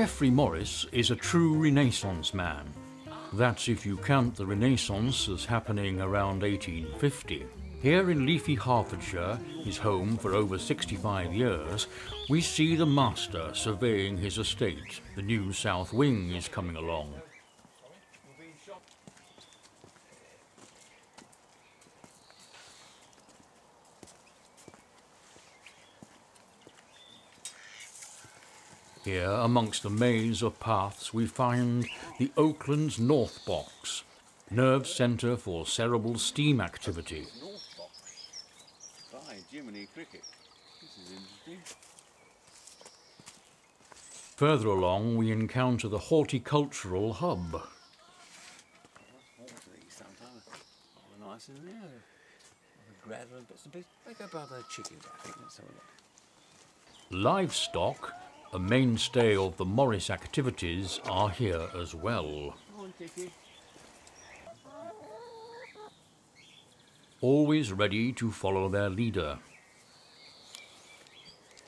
Geoffrey Morris is a true Renaissance man. That's if you count the Renaissance as happening around 1850. Here in leafy Hertfordshire, his home for over 65 years, we see the master surveying his estate. The new south wing is coming along. Here, amongst the maze of paths, we find the Oakland's North Box, nerve centre for cerebral steam activity. Further along, we encounter the horticultural hub. Livestock, a mainstay of the Morris activities, are here as well. Always ready to follow their leader.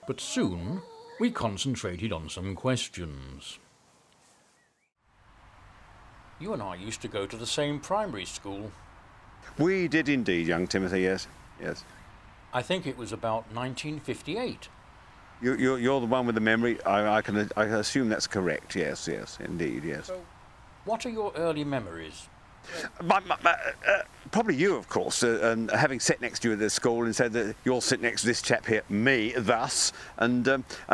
But soon, we concentrated on some questions. You and I used to go to the same primary school. We did indeed, young Timothy, yes, yes. I think it was about 1958. You're the one with the memory. I can assume that's correct, yes, yes, indeed, yes. So, what are your early memories? Probably you, of course, and having sat next to you at the school and said that you'll sit next to this chap here, me, thus, and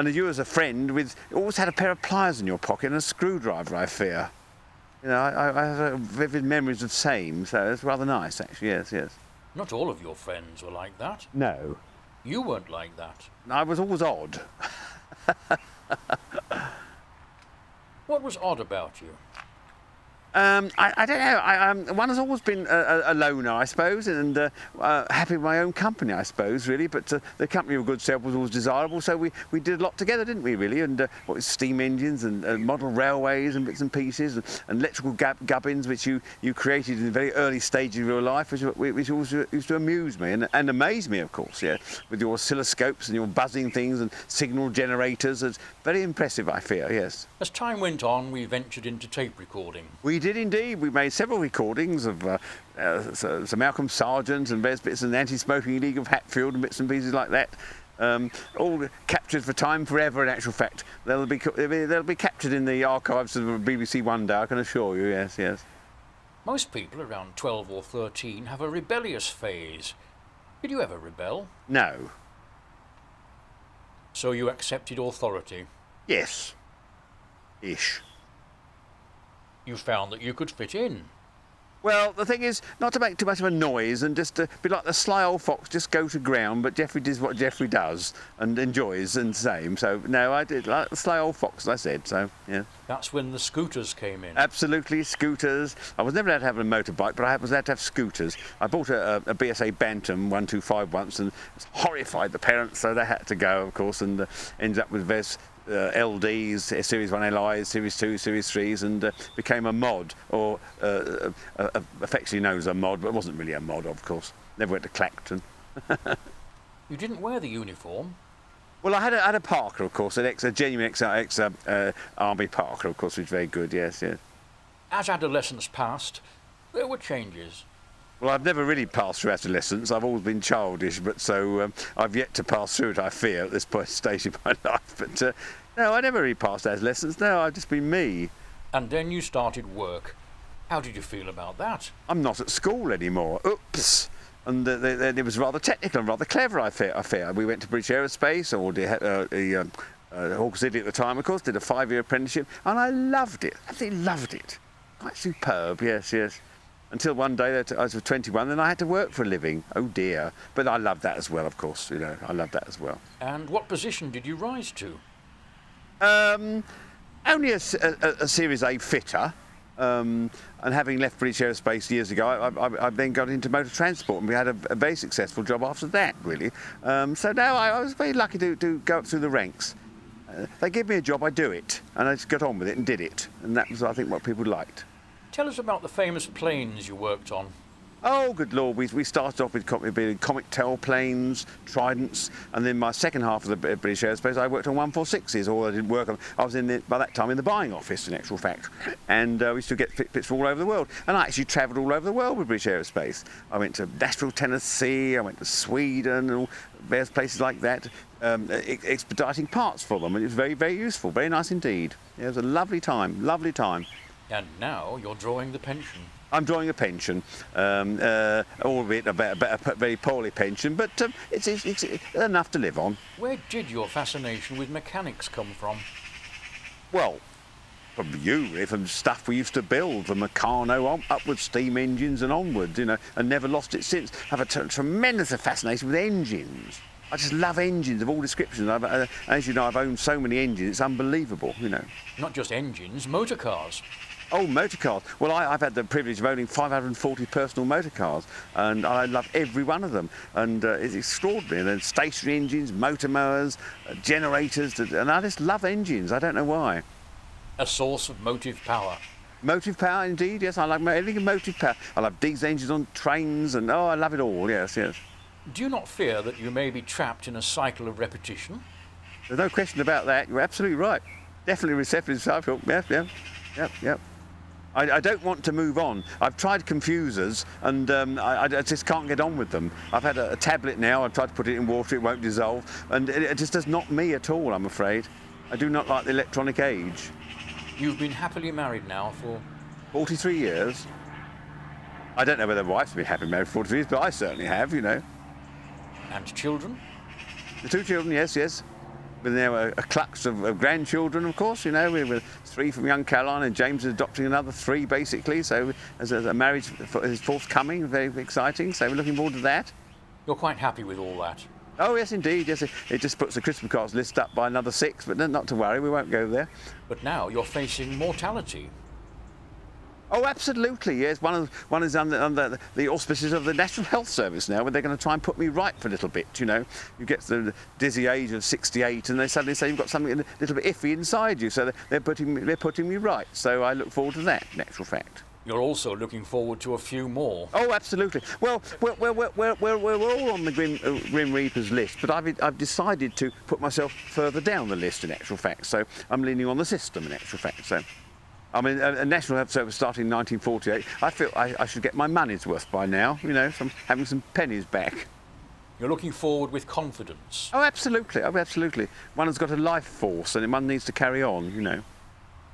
you as a friend with always had a pair of pliers in your pocket and a screwdriver, I fear. You know, I have vivid memories of the same, so it's rather nice, actually, yes, yes. Not all of your friends were like that. No. You weren't like that. I was always odd. What was odd about you? I don't know. One has always been a loner, I suppose, and happy with my own company, I suppose, really. But the company of good self was always desirable, so we did a lot together, didn't we, really? And what with steam engines and model railways and bits and pieces and electrical gubbins, which you created in the very early stages of your life, which always used to amuse me and amaze me, of course, yeah, with your oscilloscopes and your buzzing things and signal generators. It's very impressive, I fear, yes. As time went on, we ventured into tape recording. We did indeed. We made several recordings of Sir Malcolm Sargent and various bits of the Anti-Smoking League of Hatfield and bits and pieces like that. All captured for time forever, in actual fact. They'll be captured in the archives of the BBC one day, I can assure you, yes, yes. Most people around 12 or 13 have a rebellious phase. Did you ever rebel? No. So you accepted authority? Yes. Ish. You found that you could fit in? Well, the thing is, not to make too much of a noise and just to be like the sly old fox, just go to ground, but Geoffrey does what Geoffrey does and enjoys and the same. So, no, I did like the sly old fox, as I said, so, yeah. That's when the scooters came in? Absolutely, scooters. I was never allowed to have a motorbike, but I was allowed to have scooters. I bought a BSA Bantam 125 once and horrified the parents, so they had to go, of course, and ended up with various LDs, Series 1 LIs, Series 2, Series 3s, and became a mod, or affectionately known as a mod, but it wasn't really a mod, of course. Never went to Clacton. You didn't wear the uniform? Well, I had a Parker, of course, a genuine Army Parker, of course, which was very good, yes, yes. As adolescence passed, there were changes. Well, I've never really passed through adolescence. I've always been childish, but so I've yet to pass through it, I fear, at this stage of my life. But no, I never really passed adolescence. No, I've just been me. And then you started work. How did you feel about that? I'm not at school anymore. Oops. And it was rather technical and rather clever, I fear. We went to British Aerospace, or Hawke Siddeley at the time, of course, did a 5-year apprenticeship, and I loved it. Absolutely loved it. Quite superb, yes, yes. Until one day I was 21 and I had to work for a living. Oh dear. But I loved that as well, of course. You know, I loved that as well. And what position did you rise to? Only a Series A fitter. And having left British Aerospace years ago, I then got into motor transport, and we had a very successful job after that, really. So now I was very lucky to go up through the ranks. They give me a job, I do it, and I just got on with it and did it. And that was, I think, what people liked. Tell us about the famous planes you worked on. Oh, good Lord, we started off with comic tail planes, Tridents, and then my second half of the British Aerospace, I worked on 146s, or I didn't work on, I was by that time in the buying office, in actual fact, and we used to get bits from all over the world, and I actually travelled all over the world with British Aerospace. I went to Nashville, Tennessee, I went to Sweden, and all various places like that, expediting parts for them, and it was very, very useful, very nice indeed. Yeah, it was a lovely time, lovely time. And now you're drawing the pension. I'm drawing a pension, albeit a very poorly pension, but it's enough to live on. Where did your fascination with mechanics come from? Well, from you, really, from stuff we used to build, from Meccano upwards, steam engines and onwards, you know, and never lost it since. I have a tremendous fascination with engines. I just love engines of all descriptions. As you know, I've owned so many engines, it's unbelievable, you know. Not just engines, motor cars. Oh, motor cars. Well, I've had the privilege of owning 540 personal motor cars, and I love every one of them. And it's extraordinary. And then stationary engines, motor mowers, generators, and I just love engines. I don't know why. A source of motive power. Motive power, indeed, yes. I like everything motive power. I love diesel engines on trains, and oh, I love it all, yes, yes. Do you not fear that you may be trapped in a cycle of repetition? There's no question about that. You're absolutely right. Definitely receptive cycle. Yep. I don't want to move on. I've tried confusers, and I just can't get on with them. I've had a tablet now. I've tried to put it in water. It won't dissolve, and it just does not me at all, I'm afraid. I do not like the electronic age. You've been happily married now for 43 years. I don't know whether the wife's been happily married for 43 years, but I certainly have, you know. And children? The 2 children, yes. But now a clutch of grandchildren, of course, you know, with 3 from young Caroline, and James is adopting another 3, basically. So as a marriage is forthcoming, very exciting. So we're looking forward to that. You're quite happy with all that? Oh, yes, indeed. Yes, it just puts the Christmas cards list up by another 6, but not to worry, we won't go there. But now you're facing mortality. Oh, absolutely, yes. One is under the auspices of the National Health Service now, where they're going to try and put me right for a little bit, you know. You get to the dizzy age of 68, and they suddenly say you've got something a little bit iffy inside you, so they're putting me right. So I look forward to that, in actual fact. You're also looking forward to a few more. Oh, absolutely. Well, we're all on the Grim Reaper's list, but I've decided to put myself further down the list, in actual fact. So I'm leaning on the system, in actual fact. So, I mean, a National Health Service started in 1948. I feel I should get my money's worth by now, you know, from having some pennies back. You're looking forward with confidence. Oh, absolutely. Oh, absolutely. One has got a life force, and one needs to carry on, you know.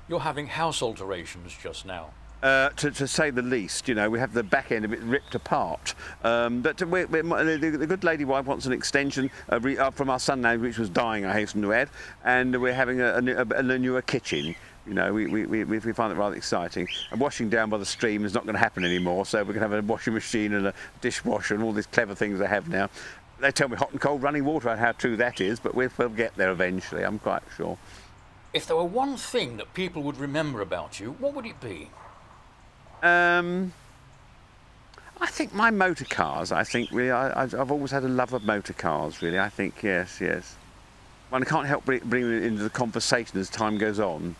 You're having house alterations just now. To say the least, you know, we have the back end of it ripped apart. But the good lady wife wants an extension from our sun lamp, which was dying, I hasten to add, and we're having a newer kitchen. You know, we find it rather exciting. And washing down by the stream is not going to happen anymore, so we're going to have a washing machine and a dishwasher and all these clever things they have now. They tell me hot and cold running water, and how true that is, but we'll get there eventually, I'm quite sure. If there were one thing that people would remember about you, what would it be? I think my motor cars. I think really, I've always had a love of motor cars. Really, I think yes. One can't help but bring it into the conversation as time goes on.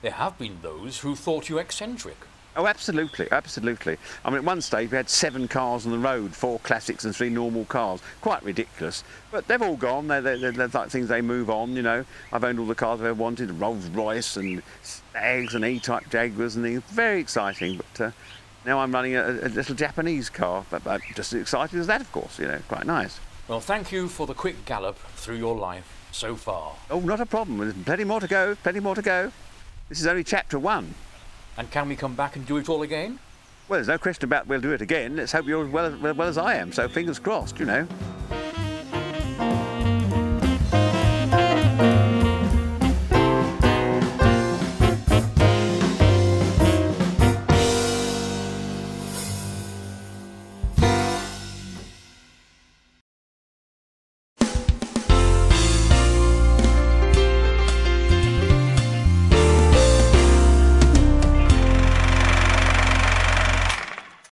There have been those who thought you eccentric. Oh, absolutely. I mean, at one stage we had 7 cars on the road, 4 classics and 3 normal cars. Quite ridiculous. But they've all gone. They're like things, they move on, you know. I've owned all the cars I've ever wanted, Rolls Royce and Stags and E-Type Jaguars and things. Very exciting. But now I'm running a little Japanese car. But just as exciting as that, of course, you know. Quite nice. Well, thank you for the quick gallop through your life so far. Oh, not a problem. There's plenty more to go. This is only chapter 1. And can we come back and do it all again? Well, there's no question about we'll do it again. Let's hope you're as well as I am, so fingers crossed, you know.